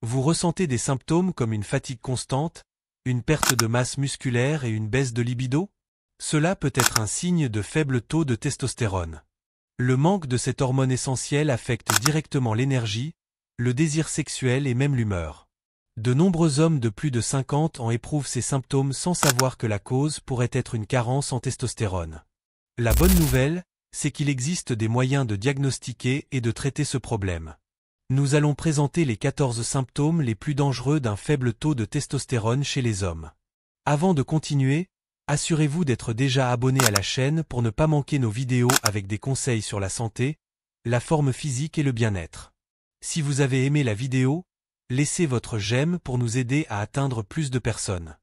Vous ressentez des symptômes comme une fatigue constante, une perte de masse musculaire et une baisse de libido? Cela peut être un signe de faible taux de testostérone. Le manque de cette hormone essentielle affecte directement l'énergie, le désir sexuel et même l'humeur. De nombreux hommes de plus de 50 ans éprouvent ces symptômes sans savoir que la cause pourrait être une carence en testostérone. La bonne nouvelle, c'est qu'il existe des moyens de diagnostiquer et de traiter ce problème. Nous allons présenter les 14 symptômes les plus dangereux d'un faible taux de testostérone chez les hommes. Avant de continuer, assurez-vous d'être déjà abonné à la chaîne pour ne pas manquer nos vidéos avec des conseils sur la santé, la forme physique et le bien-être. Si vous avez aimé la vidéo, laissez votre j'aime pour nous aider à atteindre plus de personnes.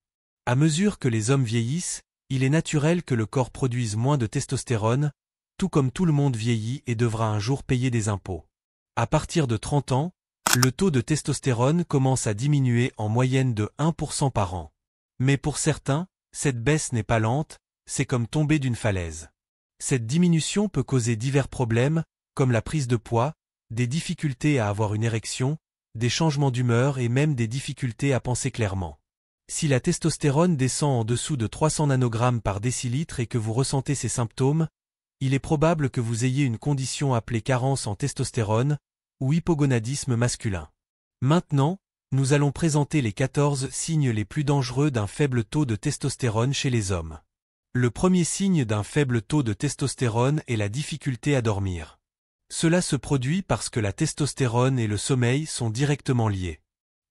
À mesure que les hommes vieillissent, il est naturel que le corps produise moins de testostérone, tout comme tout le monde vieillit et devra un jour payer des impôts. À partir de 30 ans, le taux de testostérone commence à diminuer en moyenne de 1% par an. Mais pour certains, cette baisse n'est pas lente, c'est comme tomber d'une falaise. Cette diminution peut causer divers problèmes, comme la prise de poids, des difficultés à avoir une érection, des changements d'humeur et même des difficultés à penser clairement. Si la testostérone descend en dessous de 300 nanogrammes par décilitre et que vous ressentez ces symptômes, il est probable que vous ayez une condition appelée carence en testostérone ou hypogonadisme masculin. Maintenant, nous allons présenter les 14 signes les plus dangereux d'un faible taux de testostérone chez les hommes. Le premier signe d'un faible taux de testostérone est la difficulté à dormir. Cela se produit parce que la testostérone et le sommeil sont directement liés.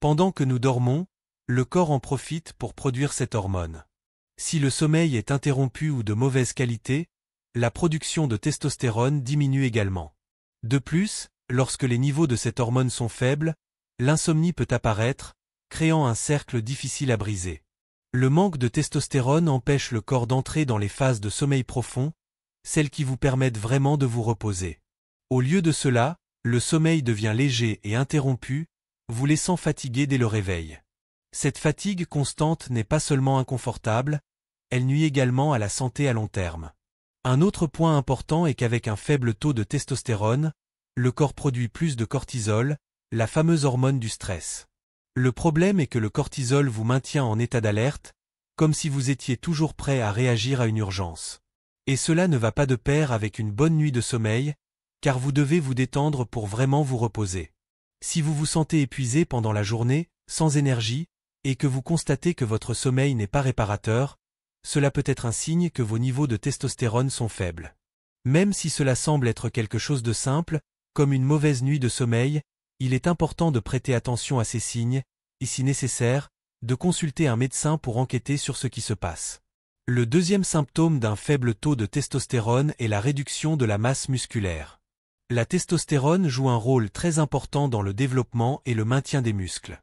Pendant que nous dormons, le corps en profite pour produire cette hormone. Si le sommeil est interrompu ou de mauvaise qualité, la production de testostérone diminue également. De plus, lorsque les niveaux de cette hormone sont faibles, l'insomnie peut apparaître, créant un cercle difficile à briser. Le manque de testostérone empêche le corps d'entrer dans les phases de sommeil profond, celles qui vous permettent vraiment de vous reposer. Au lieu de cela, le sommeil devient léger et interrompu, vous laissant fatigué dès le réveil. Cette fatigue constante n'est pas seulement inconfortable, elle nuit également à la santé à long terme. Un autre point important est qu'avec un faible taux de testostérone, le corps produit plus de cortisol, la fameuse hormone du stress. Le problème est que le cortisol vous maintient en état d'alerte, comme si vous étiez toujours prêt à réagir à une urgence. Et cela ne va pas de pair avec une bonne nuit de sommeil, car vous devez vous détendre pour vraiment vous reposer. Si vous vous sentez épuisé pendant la journée, sans énergie, et que vous constatez que votre sommeil n'est pas réparateur, cela peut être un signe que vos niveaux de testostérone sont faibles. Même si cela semble être quelque chose de simple, comme une mauvaise nuit de sommeil, il est important de prêter attention à ces signes, et si nécessaire, de consulter un médecin pour enquêter sur ce qui se passe. Le deuxième symptôme d'un faible taux de testostérone est la réduction de la masse musculaire. La testostérone joue un rôle très important dans le développement et le maintien des muscles.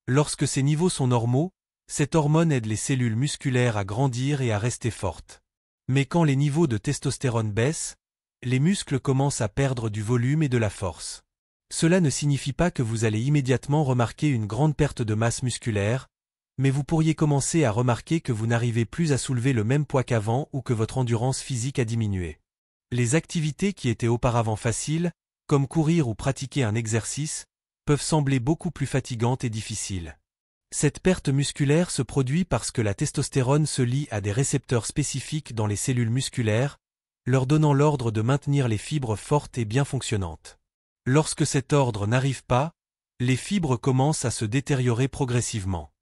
Lorsque ces niveaux sont normaux, cette hormone aide les cellules musculaires à grandir et à rester fortes. Mais quand les niveaux de testostérone baissent, les muscles commencent à perdre du volume et de la force. Cela ne signifie pas que vous allez immédiatement remarquer une grande perte de masse musculaire, mais vous pourriez commencer à remarquer que vous n'arrivez plus à soulever le même poids qu'avant ou que votre endurance physique a diminué. Les activités qui étaient auparavant faciles, comme courir ou pratiquer un exercice, peuvent sembler beaucoup plus fatigantes et difficiles. Cette perte musculaire se produit parce que la testostérone se lie à des récepteurs spécifiques dans les cellules musculaires, leur donnant l'ordre de maintenir les fibres fortes et bien fonctionnantes. Lorsque cet ordre n'arrive pas, les fibres commencent à se détériorer progressivement.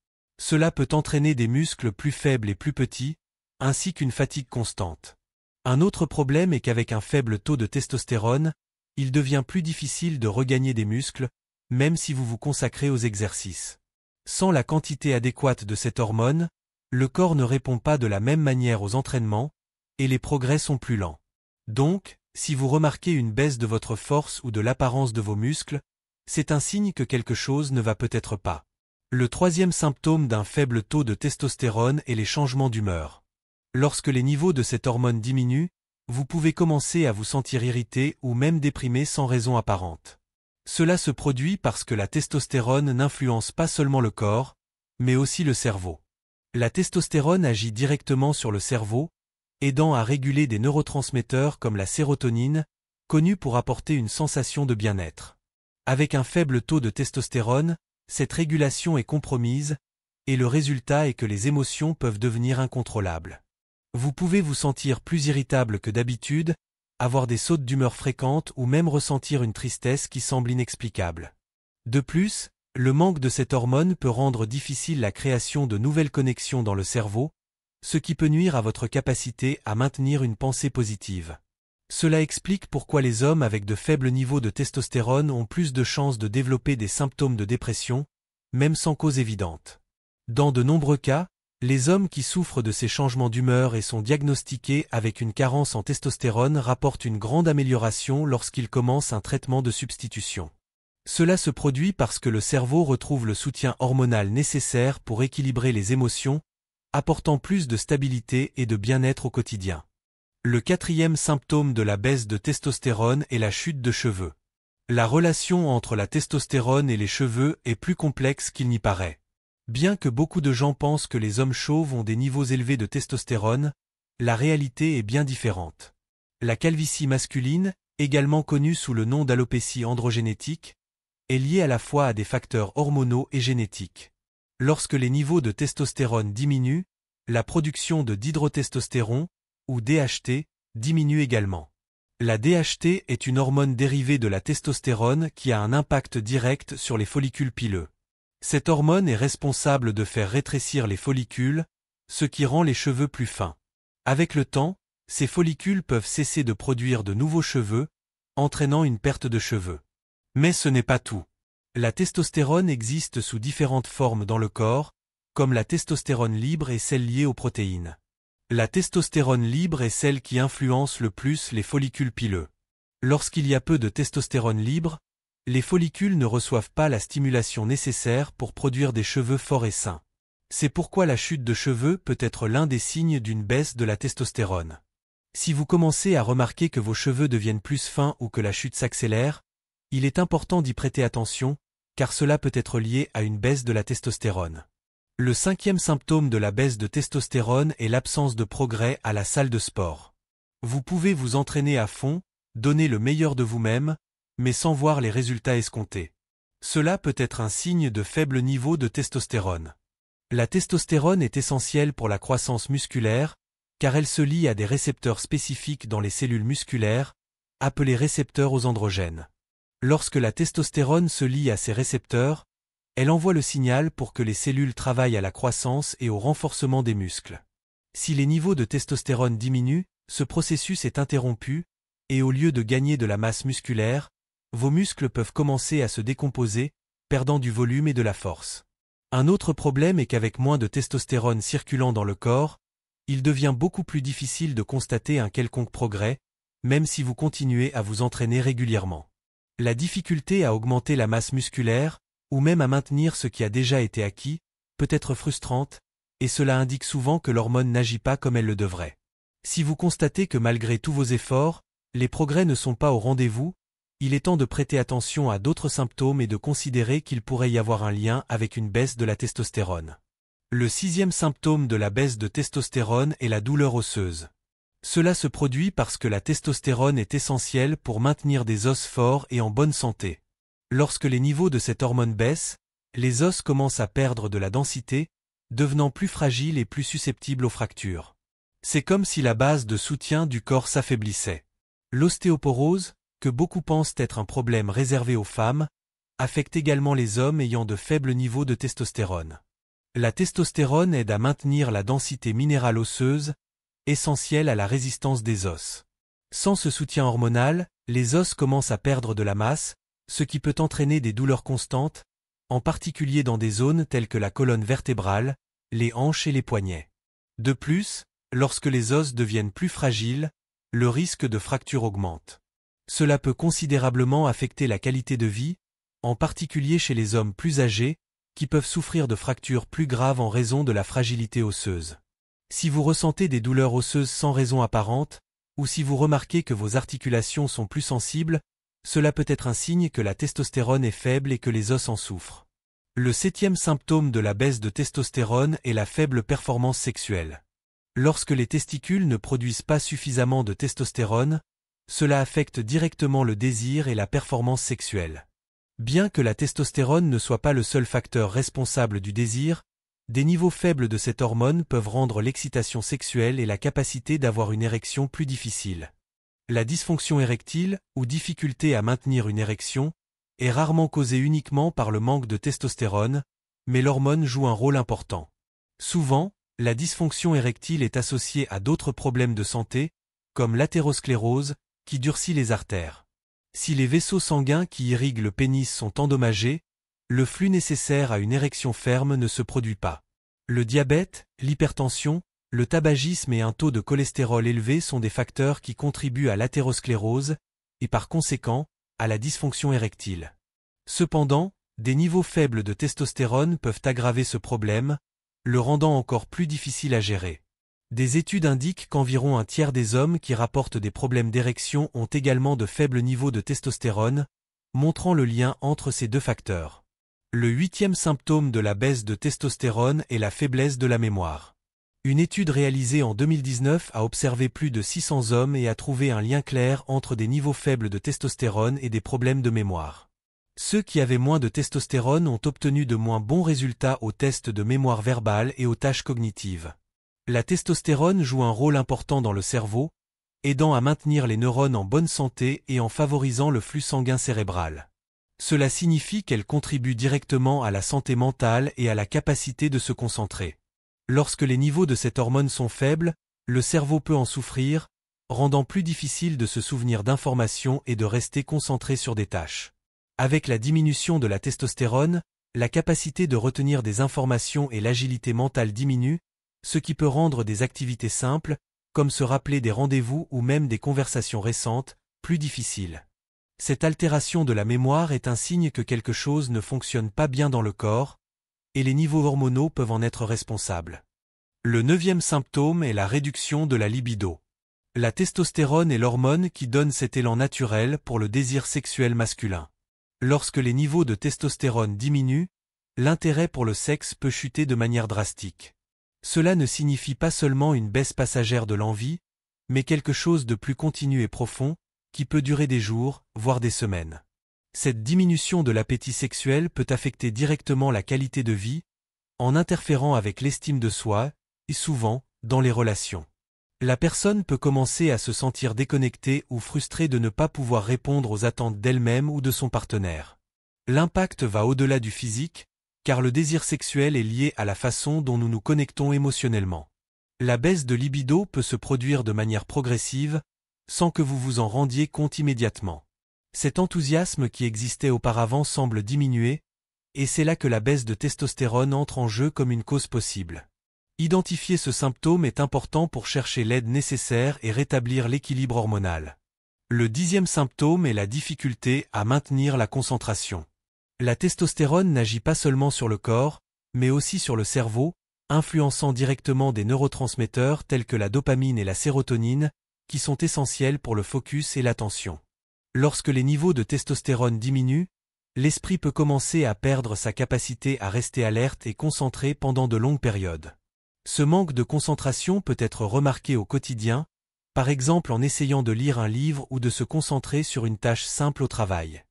Cela peut entraîner des muscles plus faibles et plus petits, ainsi qu'une fatigue constante. Un autre problème est qu'avec un faible taux de testostérone, il devient plus difficile de regagner des muscles, même si vous vous consacrez aux exercices. Sans la quantité adéquate de cette hormone, le corps ne répond pas de la même manière aux entraînements, et les progrès sont plus lents. Donc, si vous remarquez une baisse de votre force ou de l'apparence de vos muscles, c'est un signe que quelque chose ne va peut-être pas. Le troisième symptôme d'un faible taux de testostérone est les changements d'humeur. Lorsque les niveaux de cette hormone diminuent, vous pouvez commencer à vous sentir irrité ou même déprimé sans raison apparente. Cela se produit parce que la testostérone n'influence pas seulement le corps, mais aussi le cerveau. La testostérone agit directement sur le cerveau, aidant à réguler des neurotransmetteurs comme la sérotonine, connue pour apporter une sensation de bien-être. Avec un faible taux de testostérone, cette régulation est compromise, et le résultat est que les émotions peuvent devenir incontrôlables. Vous pouvez vous sentir plus irritable que d'habitude, avoir des sautes d'humeur fréquentes ou même ressentir une tristesse qui semble inexplicable. De plus, le manque de cette hormone peut rendre difficile la création de nouvelles connexions dans le cerveau, ce qui peut nuire à votre capacité à maintenir une pensée positive. Cela explique pourquoi les hommes avec de faibles niveaux de testostérone ont plus de chances de développer des symptômes de dépression, même sans cause évidente. Dans de nombreux cas, les hommes qui souffrent de ces changements d'humeur et sont diagnostiqués avec une carence en testostérone rapportent une grande amélioration lorsqu'ils commencent un traitement de substitution. Cela se produit parce que le cerveau retrouve le soutien hormonal nécessaire pour équilibrer les émotions, apportant plus de stabilité et de bien-être au quotidien. Le quatrième symptôme de la baisse de testostérone est la chute de cheveux. La relation entre la testostérone et les cheveux est plus complexe qu'il n'y paraît. Bien que beaucoup de gens pensent que les hommes chauves ont des niveaux élevés de testostérone, la réalité est bien différente. La calvitie masculine, également connue sous le nom d'alopécie androgénétique, est liée à la fois à des facteurs hormonaux et génétiques. Lorsque les niveaux de testostérone diminuent, la production de dihydrotestostérone, ou DHT, diminue également. La DHT est une hormone dérivée de la testostérone qui a un impact direct sur les follicules pileux. Cette hormone est responsable de faire rétrécir les follicules, ce qui rend les cheveux plus fins. Avec le temps, ces follicules peuvent cesser de produire de nouveaux cheveux, entraînant une perte de cheveux. Mais ce n'est pas tout. La testostérone existe sous différentes formes dans le corps, comme la testostérone libre et celle liée aux protéines. La testostérone libre est celle qui influence le plus les follicules pileux. Lorsqu'il y a peu de testostérone libre, les follicules ne reçoivent pas la stimulation nécessaire pour produire des cheveux forts et sains. C'est pourquoi la chute de cheveux peut être l'un des signes d'une baisse de la testostérone. Si vous commencez à remarquer que vos cheveux deviennent plus fins ou que la chute s'accélère, il est important d'y prêter attention, car cela peut être lié à une baisse de la testostérone. Le cinquième symptôme de la baisse de testostérone est l'absence de progrès à la salle de sport. Vous pouvez vous entraîner à fond, donner le meilleur de vous-même, mais sans voir les résultats escomptés. Cela peut être un signe de faible niveau de testostérone. La testostérone est essentielle pour la croissance musculaire, car elle se lie à des récepteurs spécifiques dans les cellules musculaires, appelés récepteurs aux androgènes. Lorsque la testostérone se lie à ces récepteurs, elle envoie le signal pour que les cellules travaillent à la croissance et au renforcement des muscles. Si les niveaux de testostérone diminuent, ce processus est interrompu, et au lieu de gagner de la masse musculaire, vos muscles peuvent commencer à se décomposer, perdant du volume et de la force. Un autre problème est qu'avec moins de testostérone circulant dans le corps, il devient beaucoup plus difficile de constater un quelconque progrès, même si vous continuez à vous entraîner régulièrement. La difficulté à augmenter la masse musculaire, ou même à maintenir ce qui a déjà été acquis, peut être frustrante, et cela indique souvent que l'hormone n'agit pas comme elle le devrait. Si vous constatez que malgré tous vos efforts, les progrès ne sont pas au rendez-vous, il est temps de prêter attention à d'autres symptômes et de considérer qu'il pourrait y avoir un lien avec une baisse de la testostérone. Le sixième symptôme de la baisse de testostérone est la douleur osseuse. Cela se produit parce que la testostérone est essentielle pour maintenir des os forts et en bonne santé. Lorsque les niveaux de cette hormone baissent, les os commencent à perdre de la densité, devenant plus fragiles et plus susceptibles aux fractures. C'est comme si la base de soutien du corps s'affaiblissait. L'ostéoporose, que beaucoup pensent être un problème réservé aux femmes, affecte également les hommes ayant de faibles niveaux de testostérone. La testostérone aide à maintenir la densité minérale osseuse, essentielle à la résistance des os. Sans ce soutien hormonal, les os commencent à perdre de la masse, ce qui peut entraîner des douleurs constantes, en particulier dans des zones telles que la colonne vertébrale, les hanches et les poignets. De plus, lorsque les os deviennent plus fragiles, le risque de fracture augmente. Cela peut considérablement affecter la qualité de vie, en particulier chez les hommes plus âgés, qui peuvent souffrir de fractures plus graves en raison de la fragilité osseuse. Si vous ressentez des douleurs osseuses sans raison apparente, ou si vous remarquez que vos articulations sont plus sensibles, cela peut être un signe que la testostérone est faible et que les os en souffrent. Le septième symptôme de la baisse de testostérone est la faible performance sexuelle. Lorsque les testicules ne produisent pas suffisamment de testostérone, cela affecte directement le désir et la performance sexuelle. Bien que la testostérone ne soit pas le seul facteur responsable du désir, des niveaux faibles de cette hormone peuvent rendre l'excitation sexuelle et la capacité d'avoir une érection plus difficile. La dysfonction érectile, ou difficulté à maintenir une érection, est rarement causée uniquement par le manque de testostérone, mais l'hormone joue un rôle important. Souvent, la dysfonction érectile est associée à d'autres problèmes de santé, comme l'athérosclérose, qui durcit les artères. Si les vaisseaux sanguins qui irriguent le pénis sont endommagés, le flux nécessaire à une érection ferme ne se produit pas. Le diabète, l'hypertension, le tabagisme et un taux de cholestérol élevé sont des facteurs qui contribuent à l'athérosclérose, et par conséquent, à la dysfonction érectile. Cependant, des niveaux faibles de testostérone peuvent aggraver ce problème, le rendant encore plus difficile à gérer. Des études indiquent qu'environ un tiers des hommes qui rapportent des problèmes d'érection ont également de faibles niveaux de testostérone, montrant le lien entre ces deux facteurs. Le 8e symptôme de la baisse de testostérone est la faiblesse de la mémoire. Une étude réalisée en 2019 a observé plus de 600 hommes et a trouvé un lien clair entre des niveaux faibles de testostérone et des problèmes de mémoire. Ceux qui avaient moins de testostérone ont obtenu de moins bons résultats aux tests de mémoire verbale et aux tâches cognitives. La testostérone joue un rôle important dans le cerveau, aidant à maintenir les neurones en bonne santé et en favorisant le flux sanguin cérébral. Cela signifie qu'elle contribue directement à la santé mentale et à la capacité de se concentrer. Lorsque les niveaux de cette hormone sont faibles, le cerveau peut en souffrir, rendant plus difficile de se souvenir d'informations et de rester concentré sur des tâches. Avec la diminution de la testostérone, la capacité de retenir des informations et l'agilité mentale diminuent, ce qui peut rendre des activités simples, comme se rappeler des rendez-vous ou même des conversations récentes, plus difficiles. Cette altération de la mémoire est un signe que quelque chose ne fonctionne pas bien dans le corps, et les niveaux hormonaux peuvent en être responsables. Le 9e symptôme est la réduction de la libido. La testostérone est l'hormone qui donne cet élan naturel pour le désir sexuel masculin. Lorsque les niveaux de testostérone diminuent, l'intérêt pour le sexe peut chuter de manière drastique. Cela ne signifie pas seulement une baisse passagère de l'envie, mais quelque chose de plus continu et profond, qui peut durer des jours, voire des semaines. Cette diminution de l'appétit sexuel peut affecter directement la qualité de vie, en interférant avec l'estime de soi, et souvent, dans les relations. La personne peut commencer à se sentir déconnectée ou frustrée de ne pas pouvoir répondre aux attentes d'elle-même ou de son partenaire. L'impact va au-delà du physique, car le désir sexuel est lié à la façon dont nous nous connectons émotionnellement. La baisse de libido peut se produire de manière progressive, sans que vous vous en rendiez compte immédiatement. Cet enthousiasme qui existait auparavant semble diminuer, et c'est là que la baisse de testostérone entre en jeu comme une cause possible. Identifier ce symptôme est important pour chercher l'aide nécessaire et rétablir l'équilibre hormonal. Le 10e symptôme est la difficulté à maintenir la concentration. La testostérone n'agit pas seulement sur le corps, mais aussi sur le cerveau, influençant directement des neurotransmetteurs tels que la dopamine et la sérotonine, qui sont essentiels pour le focus et l'attention. Lorsque les niveaux de testostérone diminuent, l'esprit peut commencer à perdre sa capacité à rester alerte et concentré pendant de longues périodes. Ce manque de concentration peut être remarqué au quotidien, par exemple en essayant de lire un livre ou de se concentrer sur une tâche simple au travail.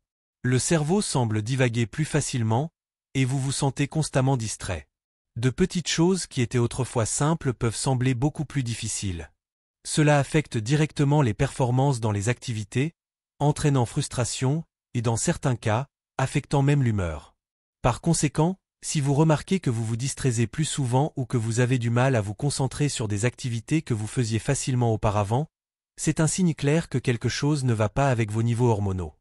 Le cerveau semble divaguer plus facilement, et vous vous sentez constamment distrait. De petites choses qui étaient autrefois simples peuvent sembler beaucoup plus difficiles. Cela affecte directement les performances dans les activités, entraînant frustration, et dans certains cas, affectant même l'humeur. Par conséquent, si vous remarquez que vous vous distraisez plus souvent ou que vous avez du mal à vous concentrer sur des activités que vous faisiez facilement auparavant, c'est un signe clair que quelque chose ne va pas avec vos niveaux hormonaux.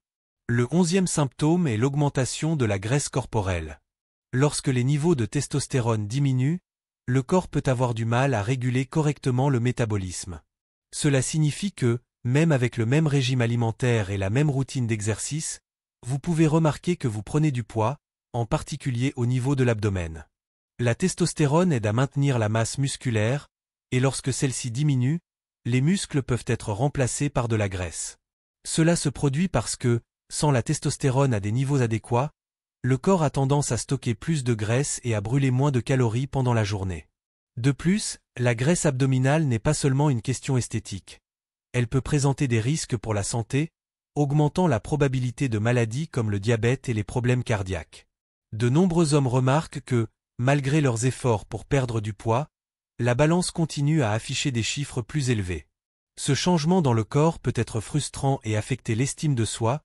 Le 11e symptôme est l'augmentation de la graisse corporelle. Lorsque les niveaux de testostérone diminuent, le corps peut avoir du mal à réguler correctement le métabolisme. Cela signifie que, même avec le même régime alimentaire et la même routine d'exercice, vous pouvez remarquer que vous prenez du poids, en particulier au niveau de l'abdomen. La testostérone aide à maintenir la masse musculaire, et lorsque celle-ci diminue, les muscles peuvent être remplacés par de la graisse. Cela se produit parce que, sans la testostérone à des niveaux adéquats, le corps a tendance à stocker plus de graisse et à brûler moins de calories pendant la journée. De plus, la graisse abdominale n'est pas seulement une question esthétique. Elle peut présenter des risques pour la santé, augmentant la probabilité de maladies comme le diabète et les problèmes cardiaques. De nombreux hommes remarquent que, malgré leurs efforts pour perdre du poids, la balance continue à afficher des chiffres plus élevés. Ce changement dans le corps peut être frustrant et affecter l'estime de soi,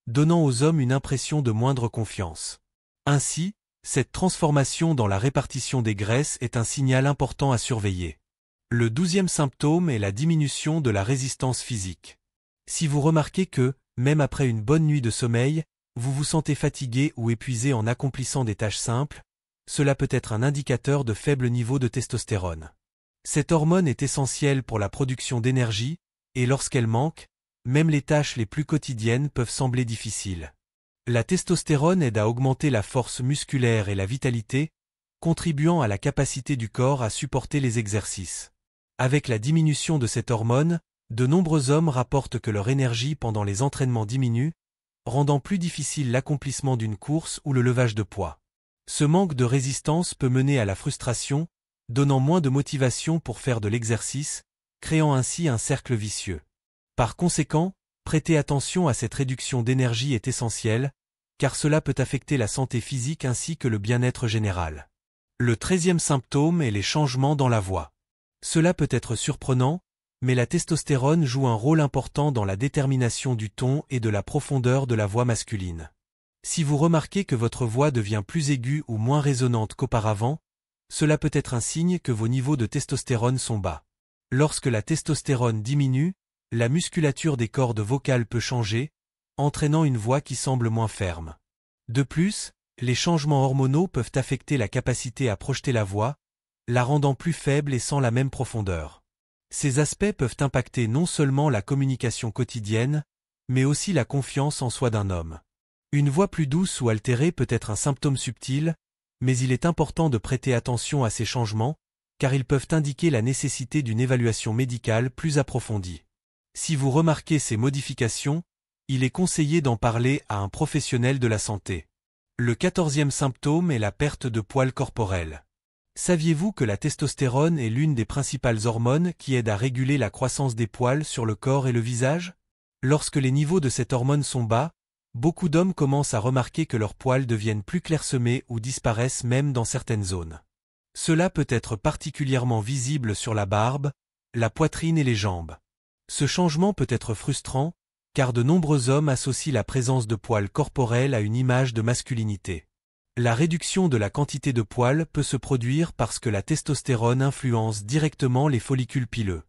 donnant aux hommes une impression de moindre confiance. Ainsi, cette transformation dans la répartition des graisses est un signal important à surveiller. Le 12e symptôme est la diminution de la résistance physique. Si vous remarquez que, même après une bonne nuit de sommeil, vous vous sentez fatigué ou épuisé en accomplissant des tâches simples, cela peut être un indicateur de faible niveau de testostérone. Cette hormone est essentielle pour la production d'énergie, et lorsqu'elle manque, même les tâches les plus quotidiennes peuvent sembler difficiles. La testostérone aide à augmenter la force musculaire et la vitalité, contribuant à la capacité du corps à supporter les exercices. Avec la diminution de cette hormone, de nombreux hommes rapportent que leur énergie pendant les entraînements diminue, rendant plus difficile l'accomplissement d'une course ou le levage de poids. Ce manque de résistance peut mener à la frustration, donnant moins de motivation pour faire de l'exercice, créant ainsi un cercle vicieux. Par conséquent, prêter attention à cette réduction d'énergie est essentiel, car cela peut affecter la santé physique ainsi que le bien-être général. Le 13e symptôme est les changements dans la voix. Cela peut être surprenant, mais la testostérone joue un rôle important dans la détermination du ton et de la profondeur de la voix masculine. Si vous remarquez que votre voix devient plus aiguë ou moins résonnante qu'auparavant, cela peut être un signe que vos niveaux de testostérone sont bas. Lorsque la testostérone diminue, la musculature des cordes vocales peut changer, entraînant une voix qui semble moins ferme. De plus, les changements hormonaux peuvent affecter la capacité à projeter la voix, la rendant plus faible et sans la même profondeur. Ces aspects peuvent impacter non seulement la communication quotidienne, mais aussi la confiance en soi d'un homme. Une voix plus douce ou altérée peut être un symptôme subtil, mais il est important de prêter attention à ces changements, car ils peuvent indiquer la nécessité d'une évaluation médicale plus approfondie. Si vous remarquez ces modifications, il est conseillé d'en parler à un professionnel de la santé. Le 14e symptôme est la perte de poils corporels. Saviez-vous que la testostérone est l'une des principales hormones qui aident à réguler la croissance des poils sur le corps et le visage? Lorsque les niveaux de cette hormone sont bas, beaucoup d'hommes commencent à remarquer que leurs poils deviennent plus clairsemés ou disparaissent même dans certaines zones. Cela peut être particulièrement visible sur la barbe, la poitrine et les jambes. Ce changement peut être frustrant, car de nombreux hommes associent la présence de poils corporels à une image de masculinité. La réduction de la quantité de poils peut se produire parce que la testostérone influence directement les follicules pileux.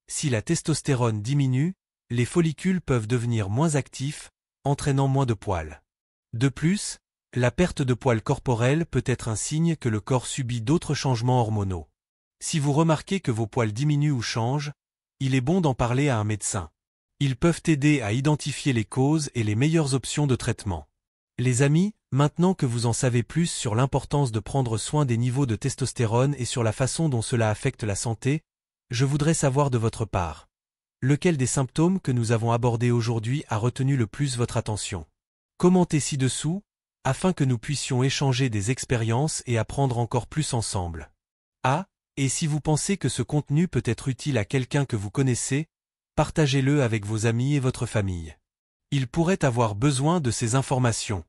Si la testostérone diminue, les follicules peuvent devenir moins actifs, entraînant moins de poils. De plus, la perte de poils corporels peut être un signe que le corps subit d'autres changements hormonaux. Si vous remarquez que vos poils diminuent ou changent, il est bon d'en parler à un médecin. Ils peuvent aider à identifier les causes et les meilleures options de traitement. Les amis, maintenant que vous en savez plus sur l'importance de prendre soin des niveaux de testostérone et sur la façon dont cela affecte la santé, je voudrais savoir de votre part. Lequel des symptômes que nous avons abordés aujourd'hui a retenu le plus votre attention? Commentez ci-dessous, afin que nous puissions échanger des expériences et apprendre encore plus ensemble. Et si vous pensez que ce contenu peut être utile à quelqu'un que vous connaissez, partagez-le avec vos amis et votre famille. Ils pourraient avoir besoin de ces informations.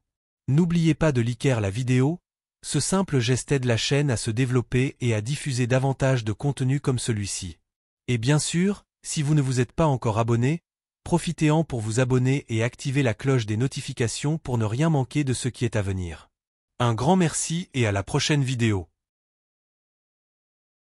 N'oubliez pas de liker la vidéo, ce simple geste aide la chaîne à se développer et à diffuser davantage de contenu comme celui-ci. Et bien sûr, si vous ne vous êtes pas encore abonné, profitez-en pour vous abonner et activer la cloche des notifications pour ne rien manquer de ce qui est à venir. Un grand merci et à la prochaine vidéo.